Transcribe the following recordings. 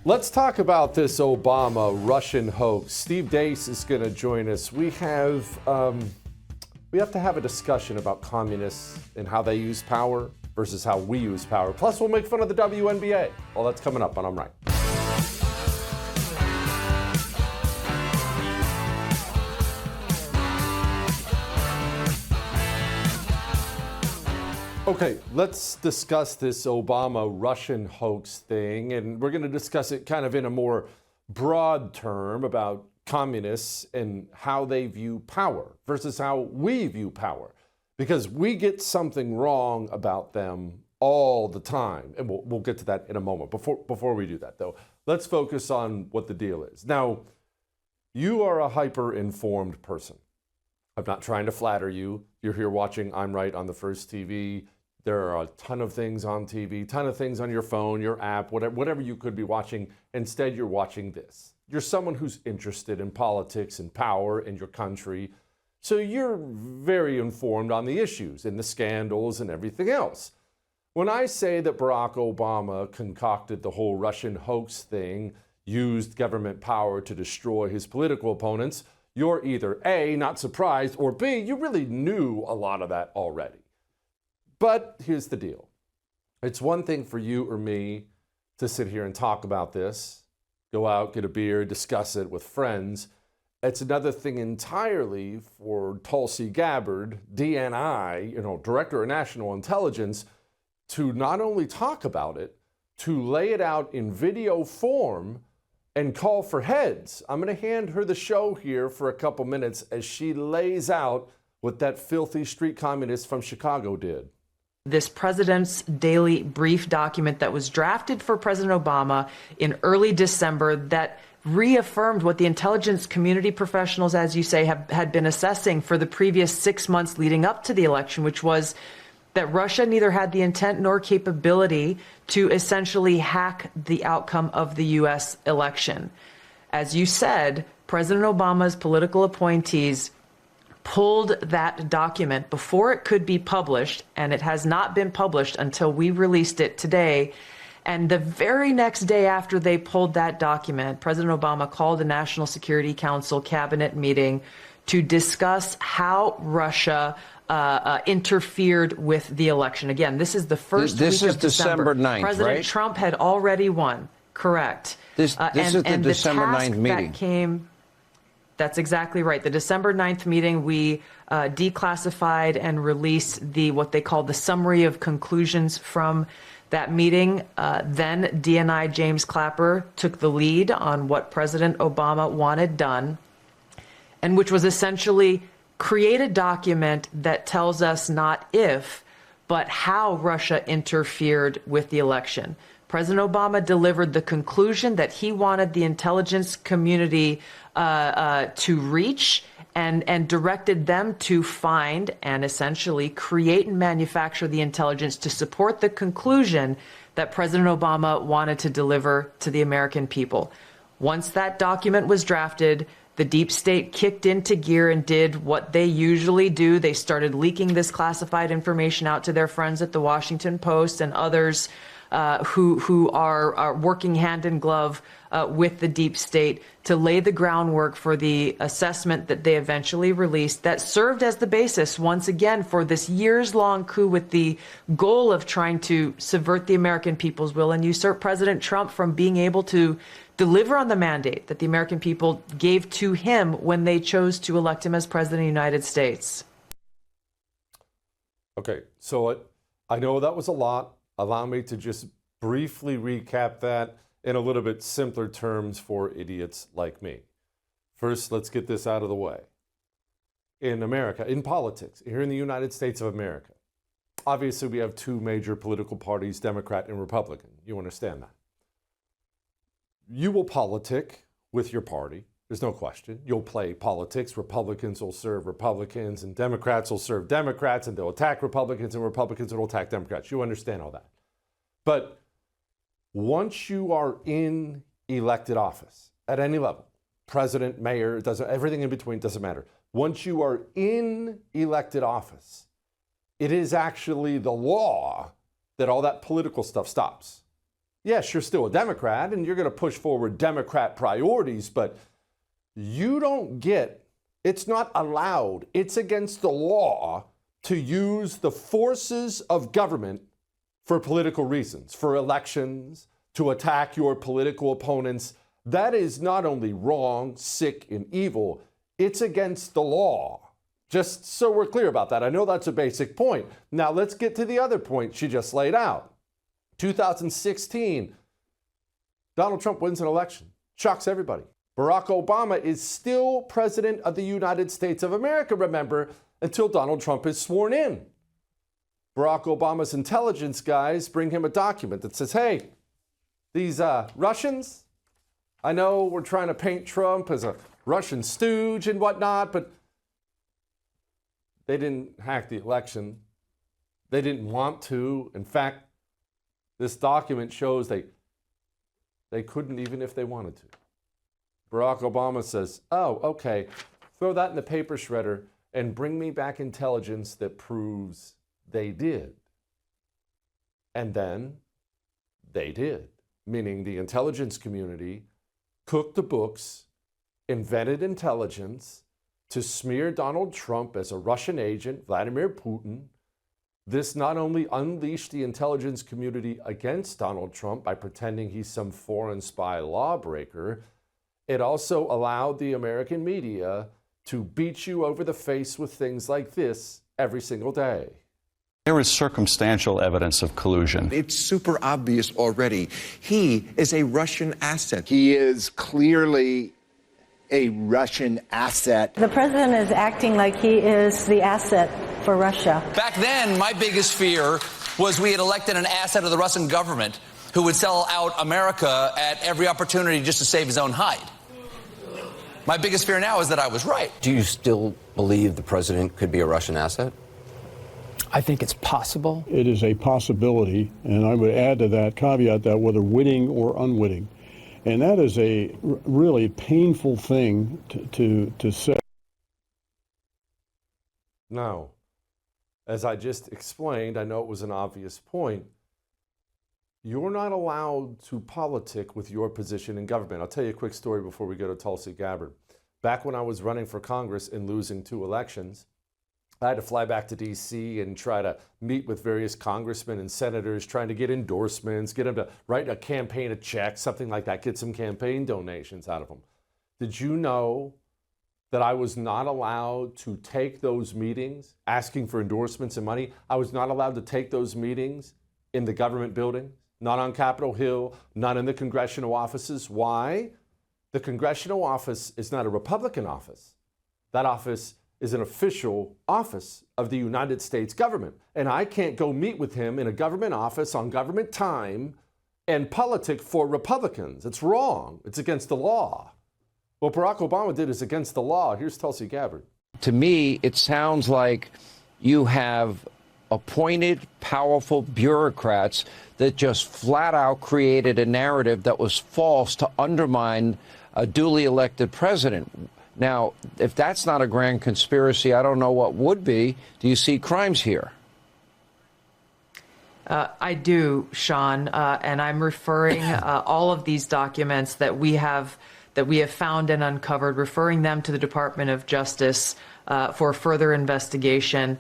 Let's talk about this Obama Russian hoax. Steve Deace is going to join us. We have to have a discussion about communists and how they use power versus how we use power. Plus, we'll make fun of the WNBA. Well, that's coming up on I'm Right. Okay, let's discuss this Obama-Russian hoax thing, and we're going to discuss it kind of in a more broad term about communists and how they view power versus how we view power, because we get something wrong about them all the time, and we'll get to that in a moment. Before we do that, though, let's focus on what the deal is. Now, you are a hyper-informed person. I'm not trying to flatter you. You're here watching I'm Right on the First TV. There are a ton of things on TV, ton of things on your phone, your app, whatever you could be watching. Instead, you're watching this. You're someone who's interested in politics and power in your country. So you're very informed on the issues and the scandals and everything else. When I say that Barack Obama concocted the whole Russian hoax thing, used government power to destroy his political opponents, you're either A, not surprised, or B, you really knew a lot of that already. But here's the deal. It's one thing for you or me to sit here and talk about this, go out, get a beer, discuss it with friends. It's another thing entirely for Tulsi Gabbard, DNI, Director of National Intelligence, to not only talk about it, to lay it out in video form and call for heads. I'm going to hand her the show here for a couple minutes as she lays out what that filthy street communist from Chicago did. This president's daily brief document that was drafted for President Obama in early December that reaffirmed what the intelligence community professionals, as you say, had been assessing for the previous 6 months leading up to the election, which was that Russia neither had the intent nor capability to essentially hack the outcome of the U.S. election. As you said, President Obama's political appointees pulled that document before it could be published, and it has not been published until we released it today. And the very next day after they pulled that document, President Obama called a National Security Council cabinet meeting to discuss how Russia interfered with the election. Again, this is the first week of December. 9th, President right? Trump had already won. Correct. This is the December 9th meeting. That's exactly right. The December 9th meeting, we declassified and released what they call the summary of conclusions from that meeting. Then DNI James Clapper took the lead on what President Obama wanted done, and which was essentially create a document that tells us not if, but how Russia interfered with the election. President Obama delivered the conclusion that he wanted the intelligence community to reach and directed them to find and essentially create and manufacture the intelligence to support the conclusion that President Obama wanted to deliver to the American people. Once that document was drafted, the deep state kicked into gear and did what they usually do. They started leaking this classified information out to their friends at the Washington Post and others who are working hand in glove with the deep state to lay the groundwork for the assessment that they eventually released that served as the basis once again for this years-long coup with the goal of trying to subvert the American people's will and usurp President Trump from being able to deliver on the mandate that the American people gave to him when they chose to elect him as president of the United States. Okay, so I know that was a lot. Allow me to just briefly recap that in a little bit simpler terms for idiots like me. First, let's get this out of the way. In America, in politics, here in the United States of America, obviously we have two major political parties, Democrat and Republican. You understand that. You will politic with your party. There's no question. You'll play politics. Republicans will serve Republicans, and Democrats will serve Democrats, and they'll attack Republicans, and Republicans will attack Democrats. You understand all that. But once you are in elected office at any level, president, mayor, everything in between doesn't matter. Once you are in elected office, it is actually the law that all that political stuff stops. Yes, you're still a Democrat and you're going to push forward Democrat priorities, but you don't get, it's not allowed, it's against the law to use the forces of government for political reasons, for elections, to attack your political opponents. That is not only wrong, sick, and evil, it's against the law. Just so we're clear about that. I know that's a basic point. Now let's get to the other point she just laid out. 2016, Donald Trump wins an election, shocks everybody. Barack Obama is still president of the United States of America, remember, until Donald Trump is sworn in. Barack Obama's intelligence guys bring him a document that says, hey, these Russians, I know we're trying to paint Trump as a Russian stooge and whatnot, but they didn't hack the election. They didn't want to. In fact, this document shows they couldn't even if they wanted to. Barack Obama says, oh, okay, throw that in the paper shredder and bring me back intelligence that proves they did. And then they did, meaning the intelligence community cooked the books, invented intelligence to smear Donald Trump as a Russian agent, Vladimir Putin. This not only unleashed the intelligence community against Donald Trump by pretending he's some foreign spy lawbreaker, it also allowed the American media to beat you over the face with things like this every single day. There is circumstantial evidence of collusion. It's super obvious already. He is a Russian asset. He is clearly a Russian asset. The president is acting like he is the asset for Russia. Back then, my biggest fear was we had elected an asset of the Russian government who would sell out America at every opportunity just to save his own hide. My biggest fear now is that I was right. Do you still believe the president could be a Russian asset? I think it's possible. It is a possibility, and I would add to that caveat that whether witting or unwitting. And that is a really painful thing to say. Now, as I just explained, I know it was an obvious point, you're not allowed to politic with your position in government. I'll tell you a quick story before we go to Tulsi Gabbard. Back when I was running for Congress and losing 2 elections, I had to fly back to D.C. and try to meet with various congressmen and senators, trying to get endorsements, get them to write a campaign a check, something like that, get some campaign donations out of them. Did you know that I was not allowed to take those meetings, asking for endorsements and money? I was not allowed to take those meetings in the government building, not on Capitol Hill, not in the congressional offices. Why? The congressional office is not a Republican office. That office is an official office of the United States government. And I can't go meet with him in a government office on government time and politic for Republicans. It's wrong. It's against the law. What Barack Obama did is against the law. Here's Tulsi Gabbard. To me, it sounds like you have appointed, powerful bureaucrats that just flat out created a narrative that was false to undermine a duly elected president. Now, if that's not a grand conspiracy, I don't know what would be. Do you see crimes here? I do, Sean, and I'm referring all of these documents that we have found and uncovered, referring them to the Department of Justice for further investigation,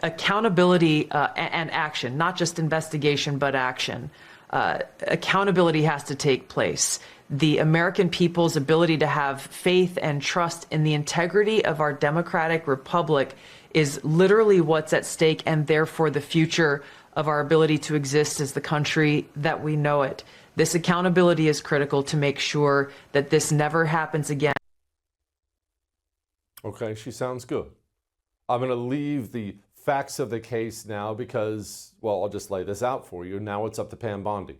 accountability and action, not just investigation, but action. Accountability has to take place. The American people's ability to have faith and trust in the integrity of our democratic republic is literally what's at stake, and therefore the future of our ability to exist as the country that we know it. This accountability is critical to make sure that this never happens again. Okay, she sounds good. I'm going to leave the facts of the case now because, well, I'll just lay this out for you. Now it's up to Pam Bondi.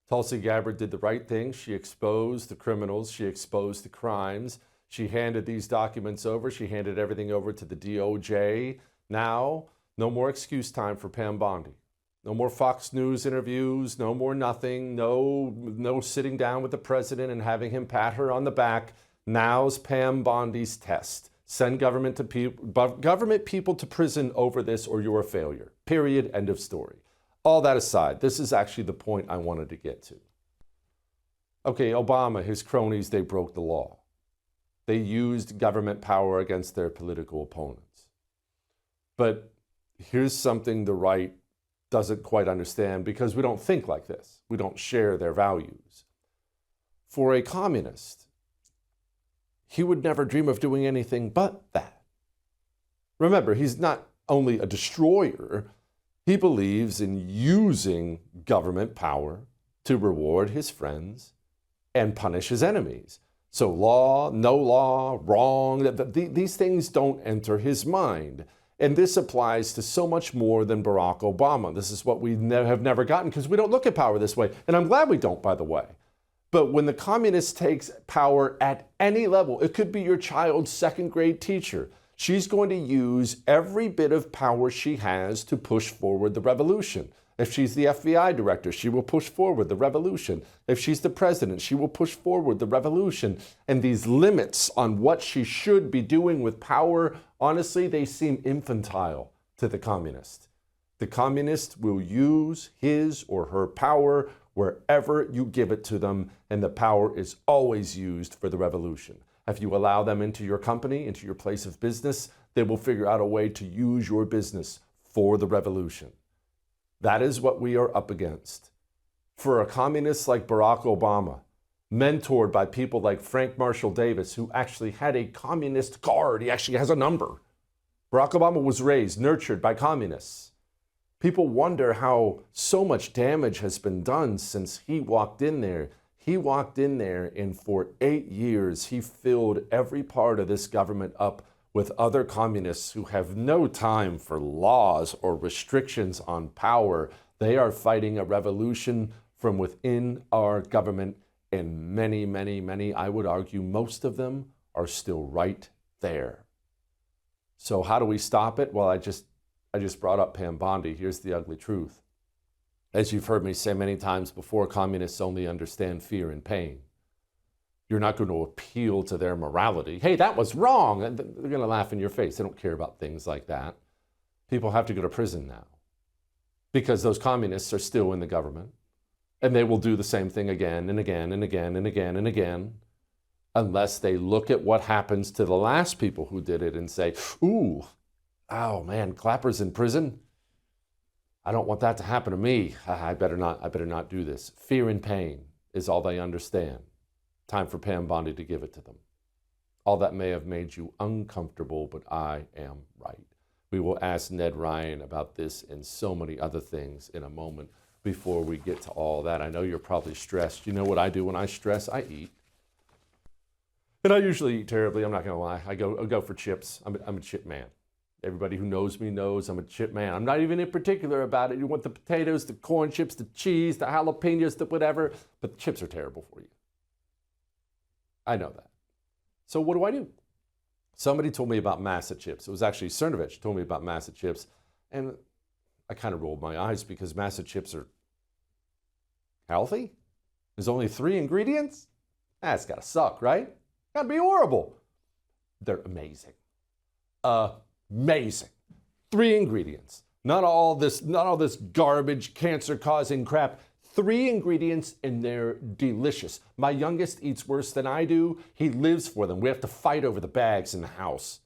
Tulsi Gabbard did the right thing. She exposed the criminals. She exposed the crimes. She handed these documents over. She handed everything over to the DOJ. Now, no more excuse time for Pam Bondi. No more Fox News interviews. No more nothing. No sitting down with the president and having him pat her on the back. Now's Pam Bondi's test. Send government people to prison over this or you're a failure. Period. End of story. all that aside, this is actually the point I wanted to get to. Okay, Obama, his cronies, they broke the law. They used government power against their political opponents. But here's something the right doesn't quite understand, because we don't think like this. We don't share their values. For a communist, he would never dream of doing anything but that. Remember, he's not only a destroyer, he believes in using government power to reward his friends and punish his enemies. So law, no law, wrong, these things don't enter his mind. And this applies to so much more than Barack Obama. This is what we have never gotten, because we don't look at power this way. And I'm glad we don't, by the way. But when the communist takes power at any level, it could be your child's second grade teacher. She's going to use every bit of power she has to push forward the revolution. If she's the FBI director, she will push forward the revolution. If she's the president, she will push forward the revolution. And these limits on what she should be doing with power, honestly, they seem infantile to the communist. The communist will use his or her power wherever you give it to them, and the power is always used for the revolution. If you allow them into your company, into your place of business, they will figure out a way to use your business for the revolution. That is what we are up against. For a communist like Barack Obama, mentored by people like Frank Marshall Davis, who actually had a communist card, he actually has a number. Barack Obama was raised, nurtured by communists. People wonder how so much damage has been done since he walked in there. He walked in there, and for 8 years, he filled every part of this government up with other communists who have no time for laws or restrictions on power. They are fighting a revolution from within our government, and many, many, many, I would argue most of them are still right there. So how do we stop it? Well, I just brought up Pam Bondi. Here's the ugly truth. As you've heard me say many times before, communists only understand fear and pain. You're not going to appeal to their morality. Hey, that was wrong. They're going to laugh in your face. They don't care about things like that. People have to go to prison now because those communists are still in the government, and they will do the same thing again and again and again and again and again, unless they look at what happens to the last people who did it and say, ooh, oh man, Clapper's in prison. I don't want that to happen to me. I better not do this. Fear and pain is all they understand. Time for Pam Bondi to give it to them. All that may have made you uncomfortable, but I am right. We will ask Ned Ryun about this and so many other things in a moment before we get to all that. I know you're probably stressed. You know what I do when I stress? I eat. And I usually eat terribly, I'm not going to lie. I go for chips. I'm a chip man. Everybody who knows me knows I'm a chip man. I'm not even in particular about it. You want the potatoes, the corn chips, the cheese, the jalapenos, the whatever, but the chips are terrible for you. I know that. So what do? Somebody told me about Massa chips. It was actually Cernovich who told me about Massa chips, and I kind of rolled my eyes because Massa chips are healthy. There's only 3 ingredients. That's got to suck, right? Got to be horrible. They're amazing. Amazing. 3 ingredients. Not all this garbage, cancer-causing crap. 3 ingredients, and they're delicious. My youngest eats worse than I do. He lives for them. We have to fight over the bags in the house.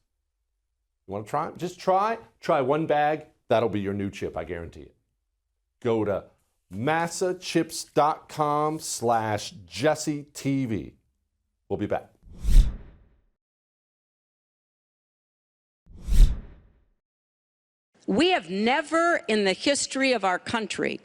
You want to try? Just try. Try 1 bag. That'll be your new chip, I guarantee it. Go to massachips.com/JesseTV. We'll be back. We have never in the history of our country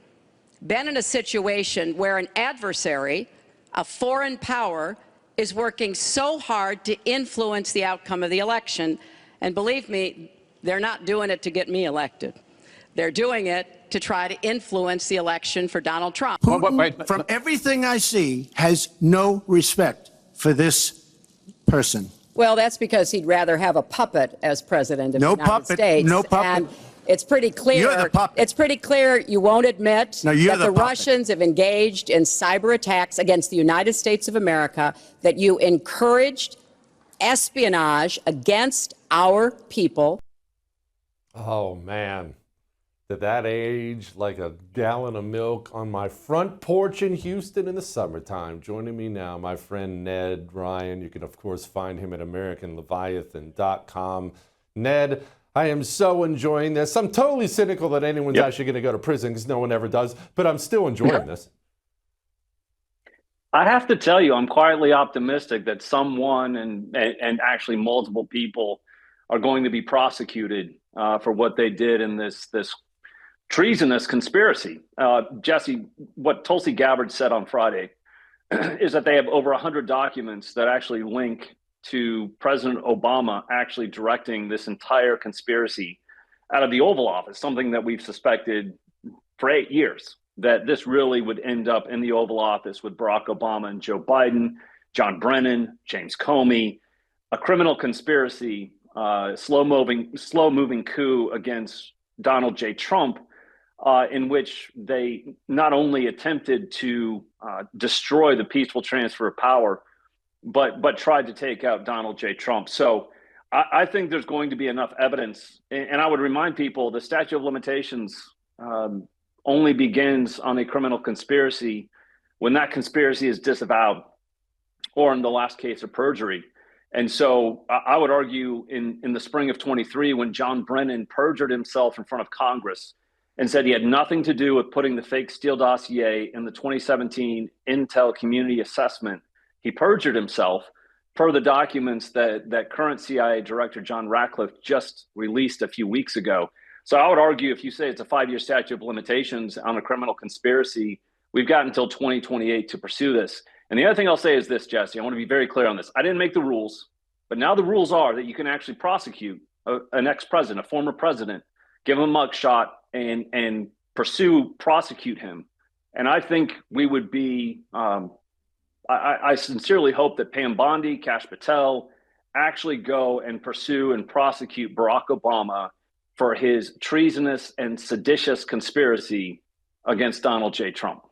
been in a situation where an adversary, a foreign power, is working so hard to influence the outcome of the election. And believe me, they're not doing it to get me elected. They're doing it to try to influence the election for Donald Trump. Putin, from everything I see, has no respect for this person. Well, that's because he'd rather have a puppet as president of the United States. No puppet. And it's pretty clear. You're the puppet. It's pretty clear you won't admit that the puppet. Russians have engaged in cyber attacks against the United States of America, that you encouraged espionage against our people. Oh, man. Did that age like a gallon of milk on my front porch in Houston in the summertime? Joining me now, my friend Ned Ryun. You can, of course, find him at AmericanLeviathan.com. Ned, I am so enjoying this. I'm totally cynical that anyone's actually going to go to prison because no one ever does, but I'm still enjoying this. I have to tell you, I'm quietly optimistic that someone and actually multiple people are going to be prosecuted for what they did in this treasonous conspiracy. Jesse, what Tulsi Gabbard said on Friday is that they have over 100 documents that actually link to President Obama actually directing this entire conspiracy out of the Oval Office, something that we've suspected for 8 years, that this really would end up in the Oval Office with Barack Obama and Joe Biden, John Brennan, James Comey, a criminal conspiracy, slow-moving coup against Donald J. Trump, in which they not only attempted to destroy the peaceful transfer of power, but tried to take out Donald J. Trump. So I think there's going to be enough evidence. And I would remind people the statute of limitations only begins on a criminal conspiracy when that conspiracy is disavowed, or in the last case of perjury. And so I would argue in the spring of 23, when John Brennan perjured himself in front of Congress and said he had nothing to do with putting the fake Steele dossier in the 2017 Intel community assessment, he perjured himself per the documents that current CIA Director John Ratcliffe just released a few weeks ago. So I would argue if you say it's a 5-year statute of limitations on a criminal conspiracy, we've got until 2028 to pursue this. And the other thing I'll say is this, Jesse, I want to be very clear on this. I didn't make the rules, but now the rules are that you can actually prosecute an ex-president, a former president, give him a mugshot and prosecute him. And I think we would be, I sincerely hope that Pam Bondi, Kash Patel actually go and pursue and prosecute Barack Obama for his treasonous and seditious conspiracy against Donald J. Trump.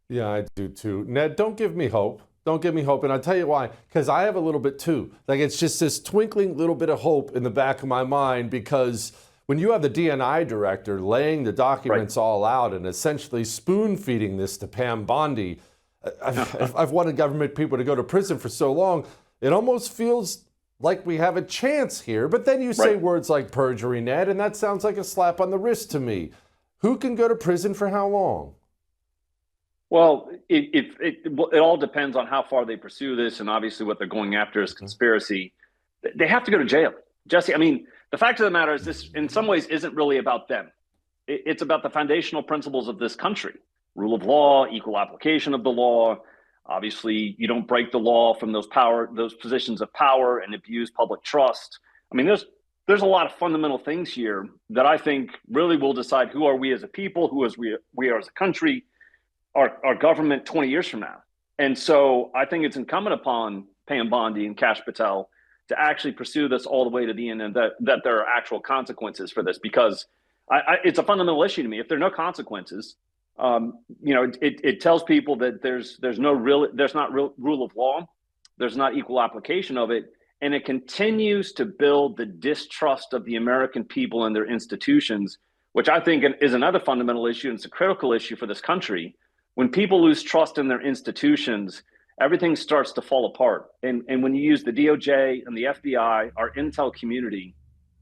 Yeah, I do too. Ned, don't give me hope. Don't give me hope. And I'll tell you why. Because I have a little bit too. Like, it's just this twinkling little bit of hope in the back of my mind, because when you have the DNI director laying the documents all out and essentially spoon-feeding this to Pam Bondi, I've wanted government people to go to prison for so long, it almost feels like we have a chance here. But then you say words like perjury, Ned, and that sounds like a slap on the wrist to me. Who can go to prison for how long? Well, it all depends on how far they pursue this, and obviously what they're going after is conspiracy. They have to go to jail. Jesse, I mean, the fact of the matter is this, in some ways, isn't really about them. It's about the foundational principles of this country. Rule of law, equal application of the law. Obviously, you don't break the law from those positions of power and abuse public trust. I mean, there's a lot of fundamental things here that I think really will decide who are we as a people, we are as a country, our government 20 years from now. And so I think it's incumbent upon Pam Bondi and Kash Patel to actually pursue this all the way to the end, and that there are actual consequences for this, because it's a fundamental issue to me. If there are no consequences, it tells people that there's not rule of law, there's not equal application of it, and it continues to build the distrust of the American people and their institutions, which I think is another fundamental issue, and it's a critical issue for this country. When people lose trust in their institutions, everything starts to fall apart. And when you use the DOJ and the FBI, our intel community,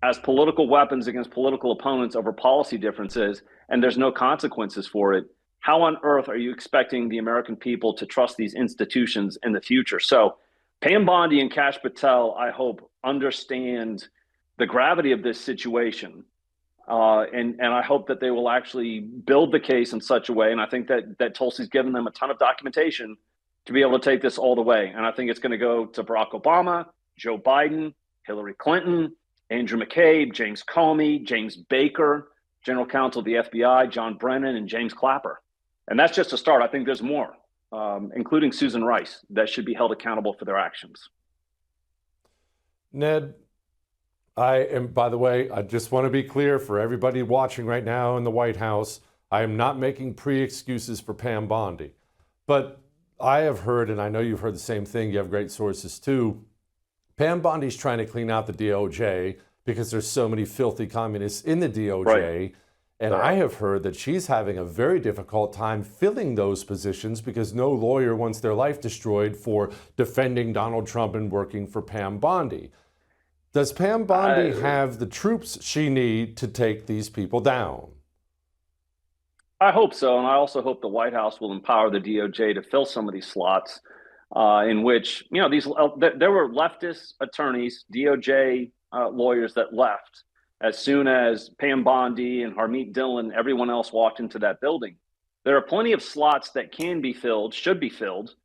as political weapons against political opponents over policy differences, and there's no consequences for it, how on earth are you expecting the American people to trust these institutions in the future? So Pam Bondi and Kash Patel, I hope, understand the gravity of this situation. And I hope that they will actually build the case in such a way. And I think that Tulsi's given them a ton of documentation to be able to take this all the way. And I think it's going to go to Barack Obama, Joe Biden, Hillary Clinton, Andrew McCabe, James Comey, James Baker, General Counsel of the FBI, John Brennan, and James Clapper. And that's just a start. I think there's more, including Susan Rice, that should be held accountable for their actions. Ned, by the way, I just want to be clear for everybody watching right now in the White House, I am not making pre-excuses for Pam Bondi. But I have heard, and I know you've heard the same thing, you have great sources too, Pam Bondi's trying to clean out the DOJ because there's so many filthy communists in the DOJ. Right. And I have heard that she's having a very difficult time filling those positions because no lawyer wants their life destroyed for defending Donald Trump and working for Pam Bondi. Does Pam Bondi have the troops she needs to take these people down? I hope so, and I also hope the White House will empower the DOJ to fill some of these slots in which, you know, there were leftist attorneys, DOJ lawyers that left as soon as Pam Bondi and Harmeet Dillon, everyone else walked into that building. There are plenty of slots that can be filled, should be filled,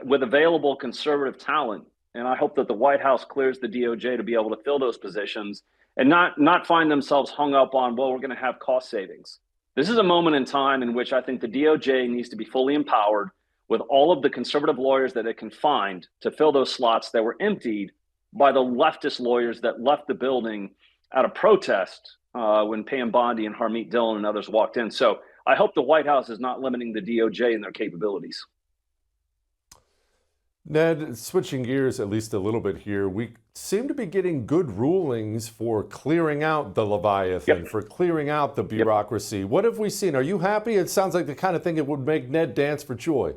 with available conservative talent. And I hope that the White House clears the DOJ to be able to fill those positions and not find themselves hung up on, well, we're going to have cost savings. This is a moment in time in which I think the DOJ needs to be fully empowered with all of the conservative lawyers that it can find to fill those slots that were emptied by the leftist lawyers that left the building out of protest when Pam Bondi and Harmeet Dillon and others walked in. So I hope the White House is not limiting the DOJ in their capabilities. Ned, switching gears at least a little bit here, we seem to be getting good rulings for clearing out the Leviathan, for clearing out the bureaucracy. What have we seen? Are you happy? It sounds like the kind of thing that would make Ned dance for joy.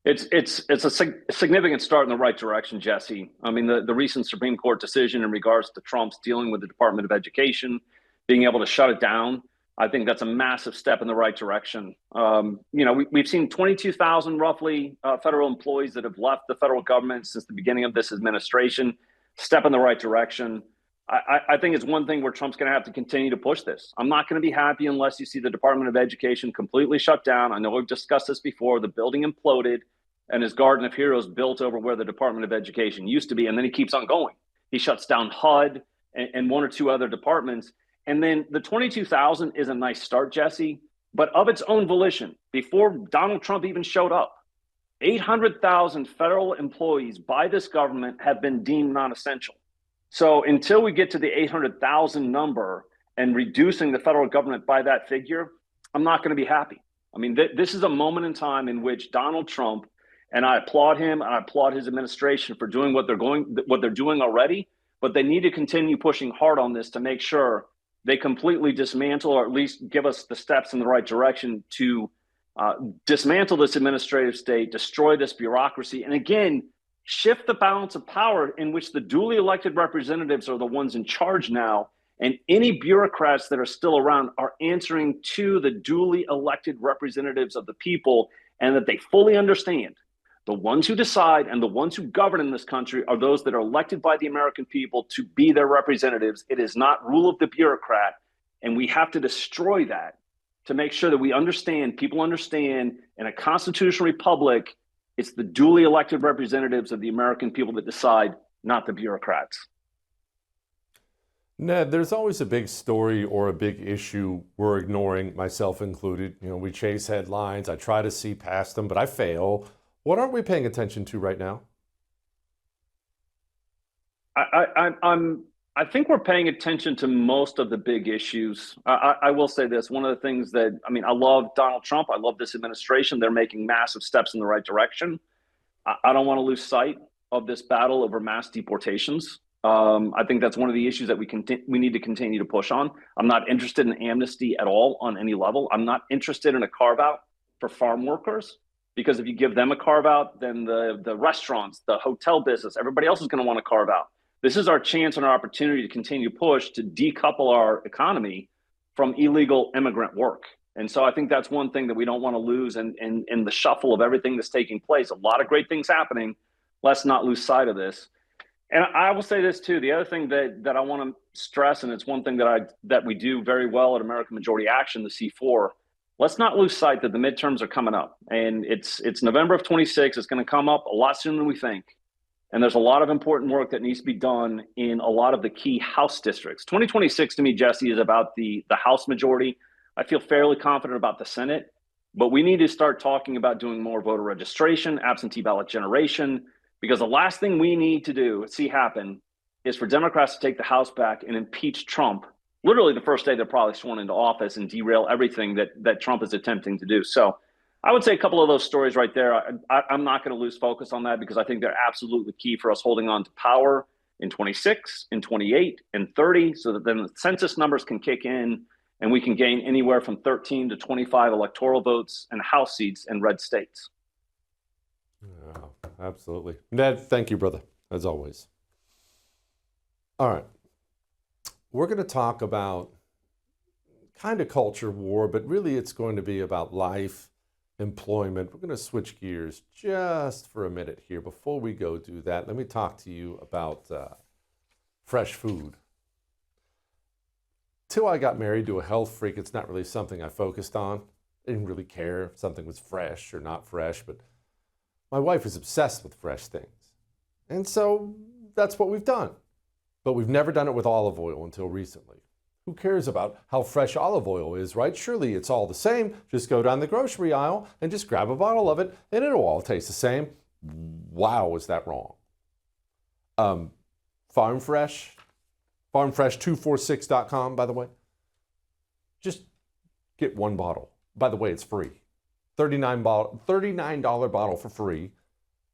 It's a significant start in the right direction, Jesse. I mean, the recent Supreme Court decision in regards to Trump's dealing with the Department of Education, being able to shut it down, I think that's a massive step in the right direction. You know, we've seen 22,000 roughly federal employees that have left the federal government since the beginning of this administration. Step in the right direction. I think it's one thing where Trump's going to have to continue to push this. I'm not going to be happy unless you see the Department of Education completely shut down. I know we've discussed this before. The building imploded and his Garden of Heroes built over where the Department of Education used to be. And then he keeps on going. He shuts down HUD and one or two other departments. And then the 22,000 is a nice start, Jesse, but of its own volition, before Donald Trump even showed up, 800,000 federal employees by this government have been deemed non-essential. So until we get to the 800,000 number and reducing the federal government by that figure, I'm not going to be happy. I mean, this is a moment in time in which Donald Trump, and I applaud him and I applaud his administration for doing what they're doing already, but they need to continue pushing hard on this to make sure they completely dismantle, or at least give us the steps in the right direction to dismantle this administrative state, destroy this bureaucracy, and again, shift the balance of power in which the duly elected representatives are the ones in charge now, and any bureaucrats that are still around are answering to the duly elected representatives of the people, and that they fully understand the ones who decide and the ones who govern in this country are those that are elected by the American people to be their representatives. It is not rule of the bureaucrat, and we have to destroy that to make sure that we understand, people understand, in a constitutional republic, it's the duly elected representatives of the American people that decide, not the bureaucrats. Ned, there's always a big story or a big issue we're ignoring, myself included. You know, we chase headlines. I try to see past them, but I fail. What aren't we paying attention to right now? I think we're paying attention to most of the big issues. I will say this, one of the things that, I mean, I love Donald Trump. I love this administration. They're making massive steps in the right direction. I don't want to lose sight of this battle over mass deportations. I think that's one of the issues that we need to continue to push on. I'm not interested in amnesty at all on any level. I'm not interested in a carve out for farm workers, because if you give them a carve out, then the restaurants, the hotel business, everybody else is going to want to carve out. This is our chance and our opportunity to continue to push to decouple our economy from illegal immigrant work. And so I think that's one thing that we don't want to lose in the shuffle of everything that's taking place. A lot of great things happening. Let's not lose sight of this. And I will say this too. The other thing that I want to stress, and it's one thing that we do very well at American Majority Action, the C4, let's not lose sight that the midterms are coming up. And it's November of 26. It's going to come up a lot sooner than we think. And there's a lot of important work that needs to be done in a lot of the key House districts. 2026 to me, Jesse, is about the House majority. I feel fairly confident about the Senate, but we need to start talking about doing more voter registration, absentee ballot generation, because the last thing we need to see happen is for Democrats to take the House back and impeach Trump, literally the first day they're probably sworn into office, and derail everything that Trump is attempting to do. So I would say a couple of those stories right there. I'm not going to lose focus on that, because I think they're absolutely key for us holding on to power in 26, in 28, and 30, so that then the census numbers can kick in and we can gain anywhere from 13 to 25 electoral votes and House seats in red states. Yeah, absolutely. Ned, thank you, brother, as always. All right. We're going to talk about kind of culture war, but really it's going to be about life, employment. We're going to switch gears just for a minute here. Before we go do that, let me talk to you about fresh food. Till I got married to a health freak, it's not really something I focused on. I didn't really care if something was fresh or not fresh, but my wife is obsessed with fresh things. And so that's what we've done. But we've never done it with olive oil until recently. Who cares about how fresh olive oil is, right? Surely it's all the same. Just go down the grocery aisle and just grab a bottle of it and it'll all taste the same. Wow, is that wrong? Farm Fresh, farmfresh246.com, by the way. Just get one bottle. By the way, it's free. $39 bottle for free.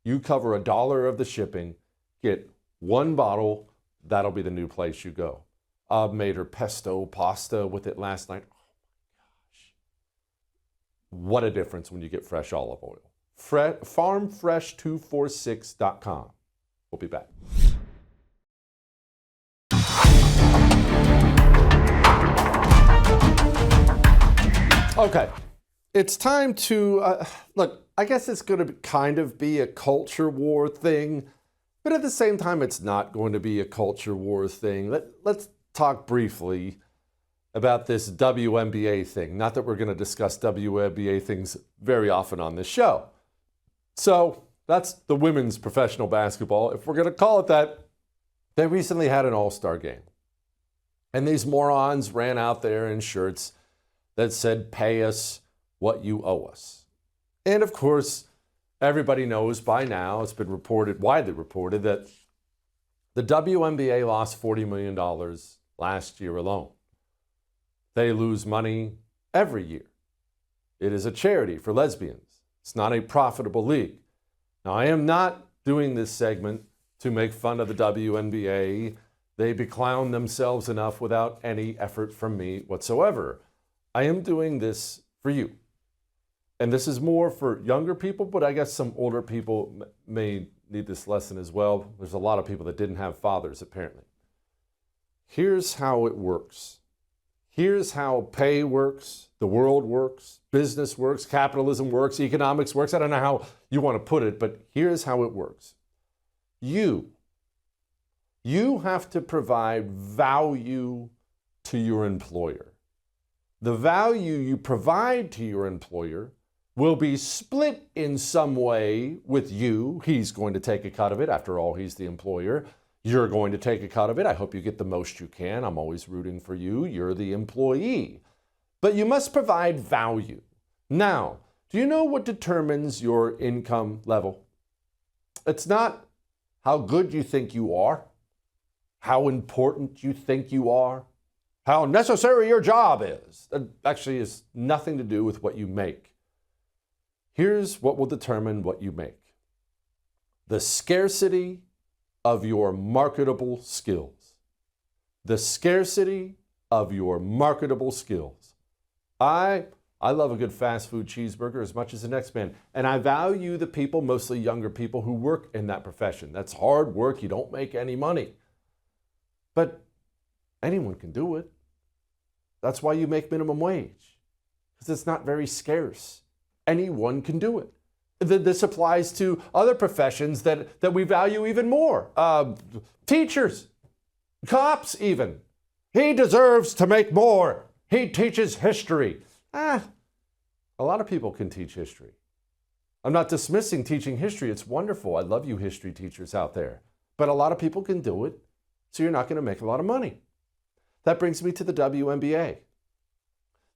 You cover $1 of the shipping. Get one bottle. That'll be the new place you go. Made her pesto pasta with it last night. Oh my gosh. What a difference when you get fresh olive oil. Farmfresh246.com. We'll be back. Okay, it's time to, look, I guess it's going to kind of be a culture war thing, but at the same time, it's not going to be a culture war thing. Let's talk briefly about this WNBA thing. Not that we're going to discuss WNBA things very often on this show. So that's the women's professional basketball, if we're going to call it that. They recently had an all-star game. And these morons ran out there in shirts that said, "Pay us what you owe us." And of course, everybody knows by now, it's been reported, widely reported, that the WNBA lost $40 million last year alone. They lose money every year. It is a charity for lesbians. It's not a profitable league. Now, I am not doing this segment to make fun of the WNBA. They beclown themselves enough without any effort from me whatsoever. I am doing this for you. And this is more for younger people, but I guess some older people may need this lesson as well. There's a lot of people that didn't have fathers, apparently. Here's how it works. Here's how pay works, the world works, business works, capitalism works, economics works. I don't know how you want to put it, but here's how it works. You have to provide value to your employer. The value you provide to your employer will be split in some way with you. He's going to take a cut of it. After all, he's the employer. You're going to take a cut of it. I hope you get the most you can. I'm always rooting for you. You're the employee. But you must provide value. Now, do you know what determines your income level? It's not how good you think you are, how important you think you are, how necessary your job is. That actually has nothing to do with what you make. Here's what will determine what you make. The scarcity of your marketable skills. The scarcity of your marketable skills. I love a good fast food cheeseburger as much as the next man. And I value the people, mostly younger people, who work in that profession. That's hard work. You don't make any money. But anyone can do it. That's why you make minimum wage, because it's not very scarce. Anyone can do it. This applies to other professions that we value even more. Teachers, cops even. He deserves to make more. He teaches history. A lot of people can teach history. I'm not dismissing teaching history. It's wonderful. I love you history teachers out there. But a lot of people can do it, so you're not going to make a lot of money. That brings me to the WNBA.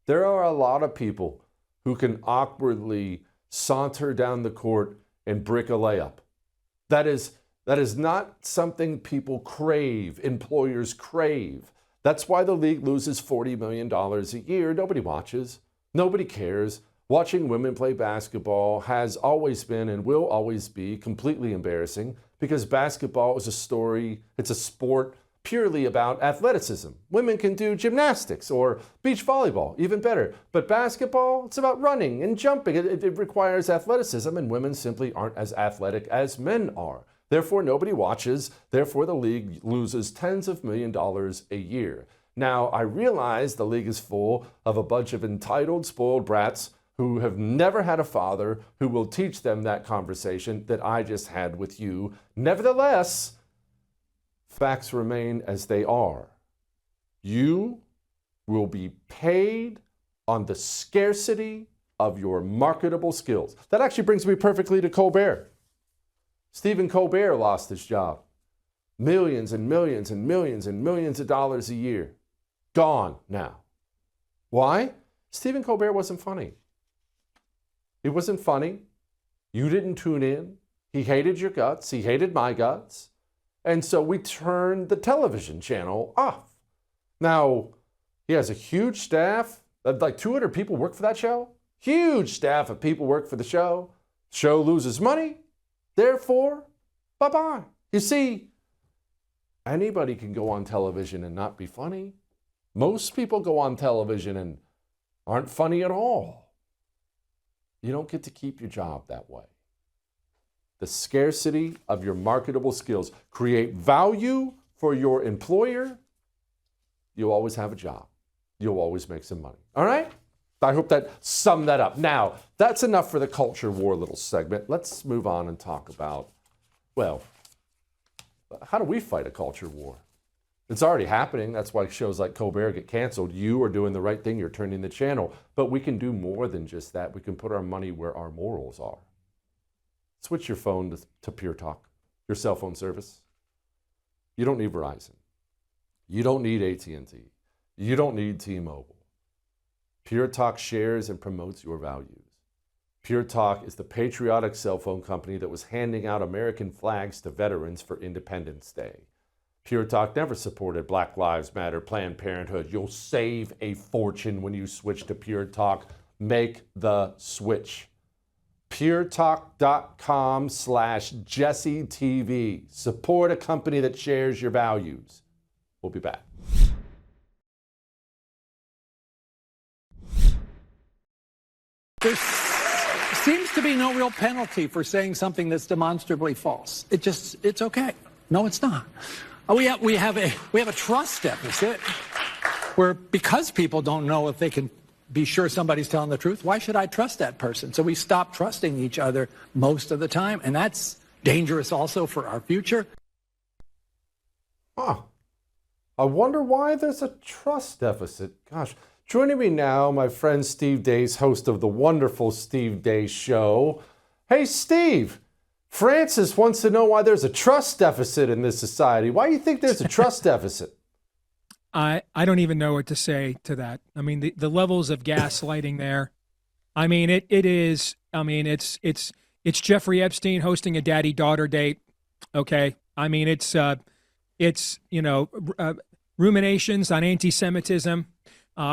There are a lot of people who can awkwardly saunter down the court and brick a layup. That is not something people crave, employers crave. That's why the league loses $40 million a year. Nobody watches. Nobody cares. Watching women play basketball has always been and will always be completely embarrassing. because basketball is it's a sport purely about athleticism. Women can do gymnastics or beach volleyball, even better. But basketball, it's about running and jumping. It requires athleticism, and women simply aren't as athletic as men are. Therefore, nobody watches. Therefore, the league loses tens of millions of dollars a year. Now, I realize the league is full of a bunch of entitled, spoiled brats who have never had a father who will teach them that conversation that I just had with you. Nevertheless, facts remain as they are. You will be paid on the scarcity of your marketable skills. That actually brings me perfectly to Colbert. Stephen Colbert lost his job. Millions and millions and millions and millions of dollars a year. Gone now. Why? Stephen Colbert wasn't funny. He wasn't funny. You didn't tune in. He hated your guts. He hated my guts. And so we turned the television channel off. Now, he has a huge staff. Like 200 people work for that show. Huge staff of people work for the show. Show loses money. Therefore, bye-bye. You see, anybody can go on television and not be funny. Most people go on television and aren't funny at all. You don't get to keep your job that way. The scarcity of your marketable skills. Create value for your employer. You'll always have a job. You'll always make some money. All right? I hope that summed that up. Now, that's enough for the culture war little segment. Let's move on and talk about, well, how do we fight a culture war? It's already happening. That's why shows like Colbert get canceled. You are doing the right thing. You're turning the channel. But we can do more than just that. We can put our money where our morals are. Switch your phone to Pure Talk, your cell phone service. You don't need Verizon. You don't need AT&T. You don't need T-Mobile. Pure Talk shares and promotes your values. Pure Talk is the patriotic cell phone company that was handing out American flags to veterans for Independence Day. Pure Talk never supported Black Lives Matter, Planned Parenthood. You'll save a fortune when you switch to Pure Talk. Make the switch. puretalk.com/JesseTV. Support a company that shares your values. We'll be back. There seems to be no real penalty for saying something that's demonstrably false. It's okay. No, it's not. We have a trust deficit where, because people don't know if they can be sure somebody's telling the truth, why should I trust that person? So we stop trusting each other most of the time, and that's dangerous also for our future. I wonder why there's a trust deficit. Gosh. Joining me now, my friend Steve Deace, host of the wonderful Steve Deace Show. Hey, Steve, Francis wants to know why there's a trust deficit in this society. Why do you think there's a trust deficit? I don't even know what to say to that. I mean, the levels of gaslighting there. I mean, it's Jeffrey Epstein hosting a daddy-daughter date. Okay. I mean, it's ruminations on anti-Semitism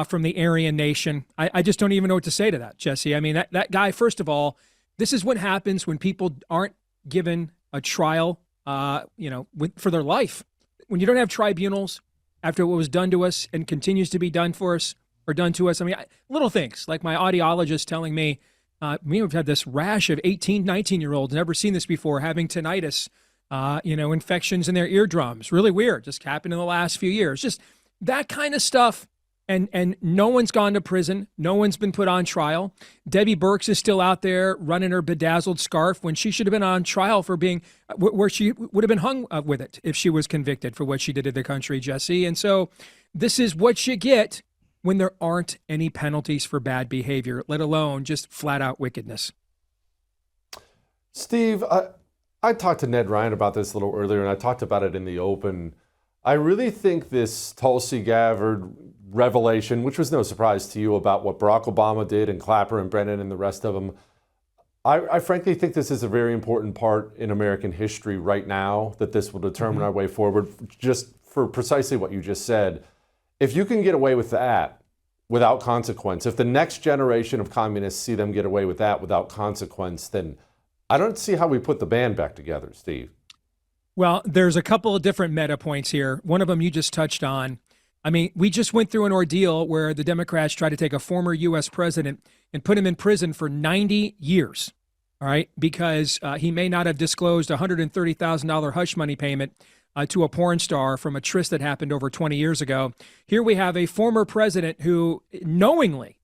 from the Aryan nation. I just don't even know what to say to that, Jesse. I mean, that guy, first of all, this is what happens when people aren't given a trial, for their life. When you don't have tribunals after what was done to us and continues to be done for us or done to us. I mean, little things like my audiologist telling me, we've had this rash of 18, 19-year-olds, never seen this before, having tinnitus, infections in their eardrums. Really weird. Just happened in the last few years. Just that kind of stuff. And no one's gone to prison. No one's been put on trial. Debbie Birx is still out there running her bedazzled scarf when she should have been on trial for being, where she would have been hung with it if she was convicted for what she did to the country, Jesse. And so this is what you get when there aren't any penalties for bad behavior, let alone just flat out wickedness. Steve, I talked to Ned Ryan about this a little earlier, and I talked about it in the open. I really think this Tulsi Gabbard revelation, which was no surprise to you, about what Barack Obama did and Clapper and Brennan and the rest of them, I frankly think this is a very important part in American history right now, that this will determine our way forward, just for precisely what you just said. If you can get away with that without consequence, if the next generation of communists see them get away with that without consequence, then I don't see how we put the band back together, Steve. Well, there's a couple of different meta points here. One of them you just touched on. I mean, we just went through an ordeal where the Democrats tried to take a former U.S. president and put him in prison for 90 years, all right, because he may not have disclosed a $130,000 hush money payment to a porn star from a tryst that happened over 20 years ago. Here we have a former president who knowingly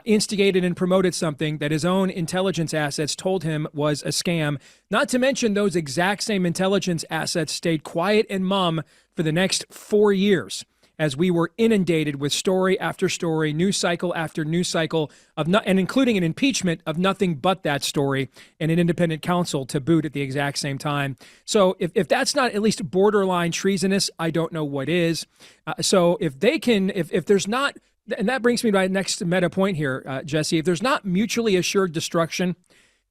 instigated and promoted something that his own intelligence assets told him was a scam. Not to mention those exact same intelligence assets stayed quiet and mum for the next 4 years as we were inundated with story after story, news cycle after news cycle, and including an impeachment of nothing but that story and an independent counsel to boot at the exact same time. So if that's not at least borderline treasonous, I don't know what is. So if they can, if there's not, and that brings me to my next meta point here, Jesse, if there's not mutually assured destruction,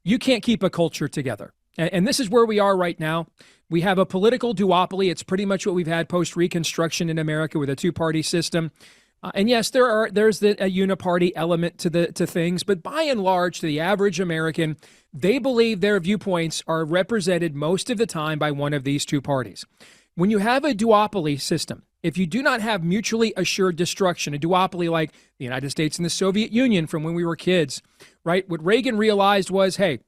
you can't keep a culture together. And this is where we are right now. We have a political duopoly. It's pretty much what we've had post-Reconstruction in America with a two-party system. And yes, there's a uniparty element to things, but by and large, to the average American, they believe their viewpoints are represented most of the time by one of these two parties. When you have a duopoly system, if you do not have mutually assured destruction, a duopoly like the United States and the Soviet Union from when we were kids, right? What Reagan realized was, hey,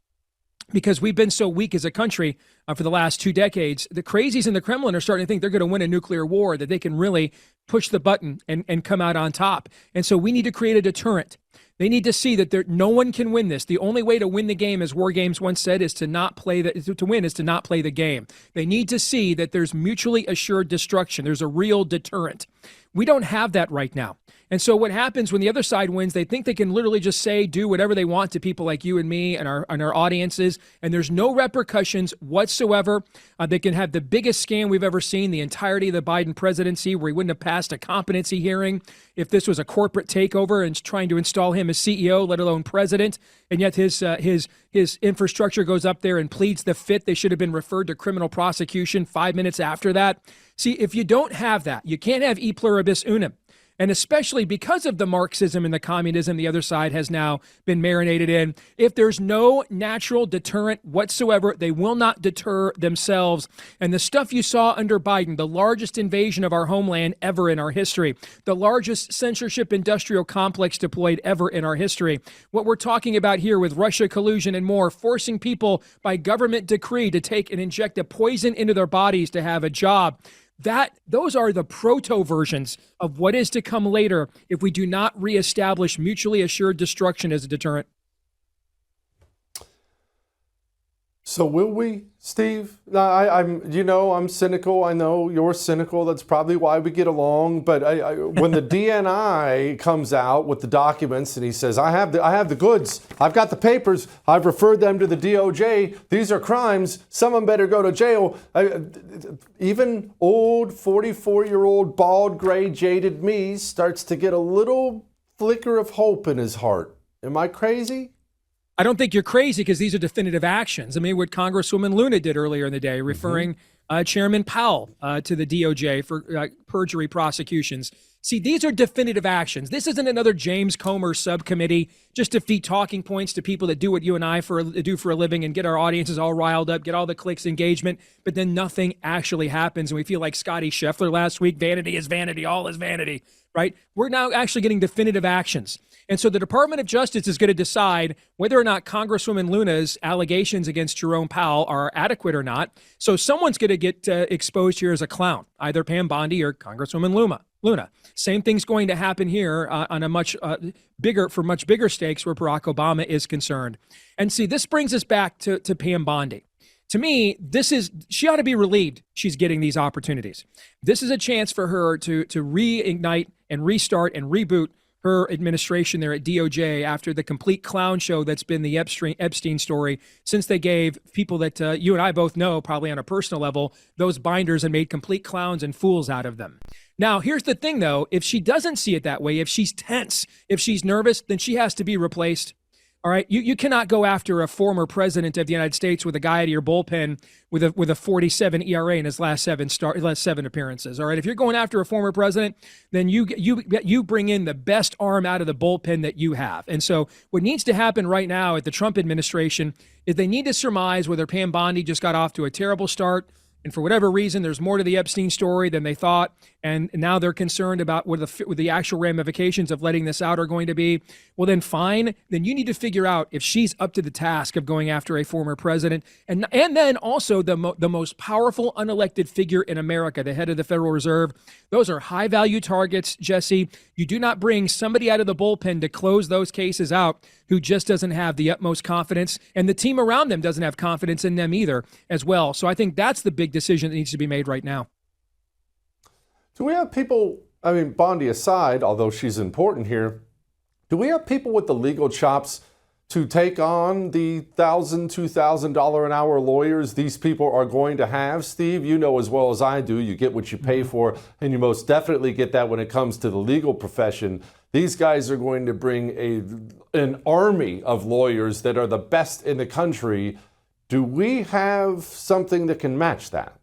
because we've been so weak as a country for the last 2 decades, the crazies in the Kremlin are starting to think they're going to win a nuclear war, that they can really push the button and come out on top. And so we need to create a deterrent. They need to see that no one can win this. The only way to win the game, as War Games once said, is to not play to win is to not play the game. They need to see that there's mutually assured destruction. There's a real deterrent. We don't have that right now. And so what happens when the other side wins, they think they can literally just say, do whatever they want to people like you and me and our audiences, and there's no repercussions whatsoever. They can have the biggest scam we've ever seen, the entirety of the Biden presidency, where he wouldn't have passed a competency hearing if this was a corporate takeover and trying to install him as CEO, let alone president. And yet his infrastructure goes up there and pleads the fifth. They should have been referred to criminal prosecution 5 minutes after that. See, if you don't have that, you can't have e pluribus unum. And especially because of the Marxism and the communism the other side has now been marinated in, if there's no natural deterrent whatsoever, they will not deter themselves. And the stuff you saw under Biden, the largest invasion of our homeland ever in our history, the largest censorship industrial complex deployed ever in our history, what we're talking about here with Russia collusion and more, forcing people by government decree to take and inject a poison into their bodies to have a job. Those are the proto versions of what is to come later if we do not reestablish mutually assured destruction as a deterrent. So will we, Steve? I'm cynical. I know you're cynical. That's probably why we get along. But when the DNI comes out with the documents and he says, I have the goods, I've got the papers, I've referred them to the DOJ, these are crimes, some of them better go to jail. Even old 44-year-old, bald, gray, jaded me starts to get a little flicker of hope in his heart. Am I crazy? I don't think you're crazy, because these are definitive actions. I mean, what Congresswoman Luna did earlier in the day, referring Chairman Powell to the DOJ for perjury prosecutions. See, these are definitive actions. This isn't another James Comer subcommittee just to feed talking points to people that do what you and I do for a living and get our audiences all riled up, get all the clicks, engagement, but then nothing actually happens. And we feel like Scotty Scheffler last week, vanity is vanity, all is vanity, right? We're now actually getting definitive actions. And so the Department of Justice is going to decide whether or not Congresswoman Luna's allegations against Jerome Powell are adequate or not. So someone's going to get exposed here as a clown, either Pam Bondi or Congresswoman Luna. Same thing's going to happen here on a much bigger stakes where Barack Obama is concerned. And see, this brings us back to Pam Bondi. To me, she ought to be relieved she's getting these opportunities. This is a chance for her to reignite and restart and reboot her administration there at DOJ after the complete clown show that's been the Epstein story, since they gave people that you and I both know, probably on a personal level, those binders and made complete clowns and fools out of them. Now, here's the thing, though. If she doesn't see it that way, if she's tense, if she's nervous, then she has to be replaced. All right, you cannot go after a former president of the United States with a guy out of your bullpen with a 47 ERA in his last seven appearances. All right, if you're going after a former president, then you bring in the best arm out of the bullpen that you have. And so what needs to happen right now at the Trump administration is they need to surmise whether Pam Bondi just got off to a terrible start And for whatever reason, there's more to the Epstein story than they thought. And now they're concerned about what the actual ramifications of letting this out are going to be. Well, then fine. Then you need to figure out if she's up to the task of going after a former president. And then also the most powerful unelected figure in America, the head of the Federal Reserve. Those are high value targets, Jesse. You do not bring somebody out of the bullpen to close those cases out who just doesn't have the utmost confidence, and the team around them doesn't have confidence in them either as well. So I think that's the big decision that needs to be made right now. Do we have people, I mean, Bondi aside, although she's important here, do we have people with the legal chops to take on the $1,000, $2,000 an hour lawyers these people are going to have? Steve, you know as well as I do, you get what you pay for, and you most definitely get that when it comes to the legal profession. These guys are going to bring an army of lawyers that are the best in the country. Do we have something that can match that?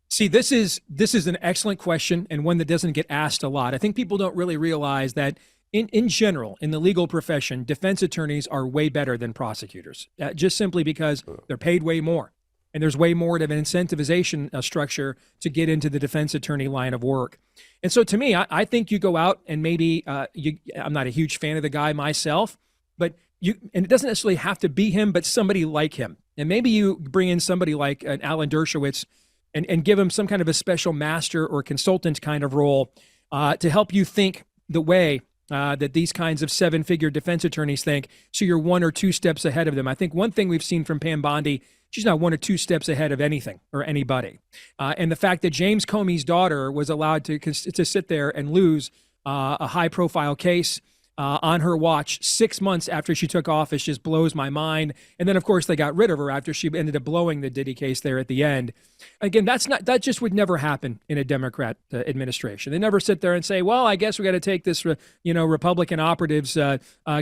See, this is an excellent question, and one that doesn't get asked a lot. I think people don't really realize that in general, in the legal profession, defense attorneys are way better than prosecutors, just simply because they're paid way more. And there's way more of an incentivization structure to get into the defense attorney line of work. And so to me, I think you go out and maybe, I'm not a huge fan of the guy myself, but and it doesn't necessarily have to be him, but somebody like him. And maybe you bring in somebody like an Alan Dershowitz and give him some kind of a special master or consultant kind of role to help you think the way that these kinds of seven-figure defense attorneys think, so you're one or two steps ahead of them. I think one thing we've seen from Pam Bondi, she's not one or two steps ahead of anything or anybody. And the fact that James Comey's daughter was allowed to sit there and lose a high-profile case on her watch 6 months after she took office just blows my mind. And then, of course, they got rid of her after she ended up blowing the Diddy case there at the end. Again, that just would never happen in a Democrat administration. They never sit there and say, well, I guess we got to take this, Republican operatives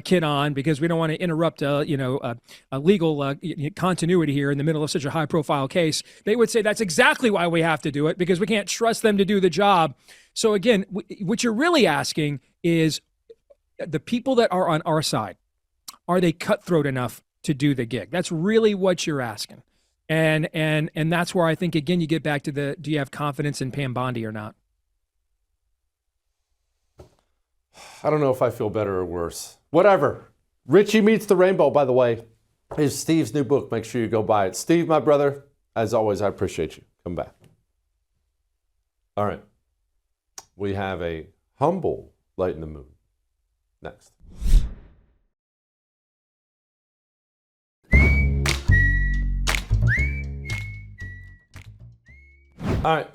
kid on because we don't want to interrupt, a legal continuity here in the middle of such a high-profile case. They would say that's exactly why we have to do it, because we can't trust them to do the job. So again, what you're really asking is, the people that are on our side, are they cutthroat enough to do the gig? That's really what you're asking. And that's where I think, again, you get back to do you have confidence in Pam Bondi or not? I don't know if I feel better or worse. Whatever. Richie Meets the Rainbow, by the way, is Steve's new book. Make sure you go buy it. Steve, my brother, as always, I appreciate you. Come back. All right. We have a humble light in the mood. Next. All right,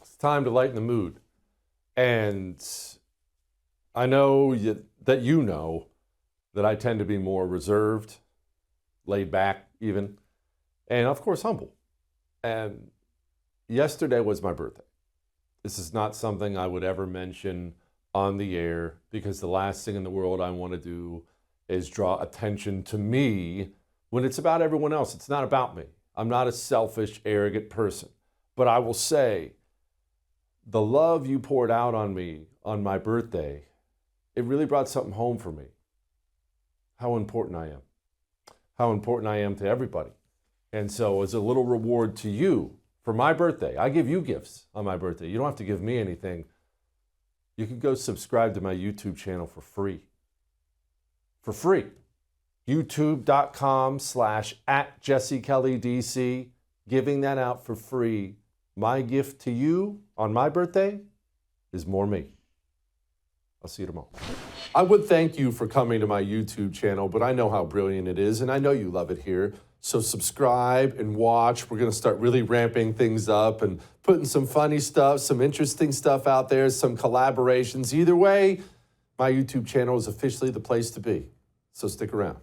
it's time to lighten the mood. And I know that you know that I tend to be more reserved, laid back even, and of course humble. And yesterday was my birthday. This is not something I would ever mention on the air, because the last thing in the world I want to do is draw attention to me when it's about everyone else. It's not about me. I'm not a selfish, arrogant person. But I will say, the love you poured out on me on my birthday, it really brought something home for me. How important I am. How important I am to everybody. And so as a little reward to you for my birthday, I give you gifts on my birthday. You don't have to give me anything. You can go subscribe to my YouTube channel for free. For free. YouTube.com/@JesseKellyDC. Giving that out for free. My gift to you on my birthday is more me. I'll see you tomorrow. I would thank you for coming to my YouTube channel, but I know how brilliant it is, and I know you love it here. So subscribe and watch. We're going to start really ramping things up and putting some funny stuff, some interesting stuff out there, some collaborations. Either way, my YouTube channel is officially the place to be. So stick around.